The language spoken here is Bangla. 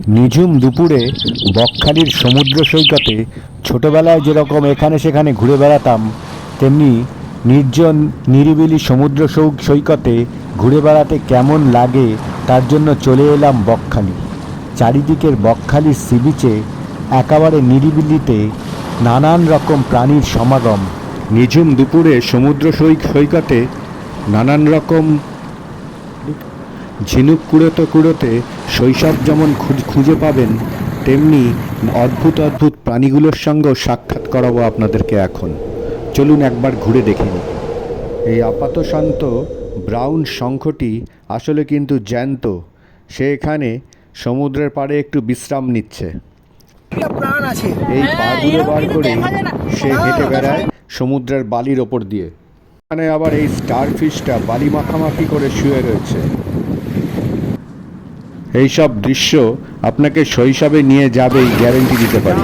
নিঝুম দুপুরে বকখালির সমুদ্র সৈকতে ছোটবেলায় যেরকম এখানে সেখানে ঘুরে বেড়াতাম, তেমনি নির্জন নিরিবিলি সমুদ্র সৈকতে ঘুরে বেড়াতে কেমন লাগে তার জন্য চলে এলাম বকখালি। চারিদিকের বকখালির সি বিচে একেবারে নিরিবিলিতে নানান রকম প্রাণীর সমাগম। নিঝুম দুপুরে সমুদ্র সৈকতে নানান রকম ঝিনুক কুড়োতে কুড়োতে শৈশব যেমন খুঁজে পাবেন, তেমনি অদ্ভুত অদ্ভুত প্রাণীগুলোর সঙ্গেও সাক্ষাৎ করাবো আপনাদেরকে এখন। চলুন একবার ঘুরে দেখে নিই। এই আপাত শান্ত ব্রাউন শঙ্খটি আসলে কিন্তু জ্যান্ত। সে এখানে সমুদ্রের পাড়ে একটু বিশ্রাম নিচ্ছে। প্রাণ আছে। এই পাগুলো বার করে সে হেঁটে বেড়ায় সমুদ্রের বালির ওপর দিয়ে। এখানে আবার এই স্টারফিশটা বালি মাখামাখি করে শুয়ে রয়েছে। এইসব দৃশ্য আপনাকে শৈশবে নিয়ে যাবেই, গ্যারেন্টি দিতে পারি।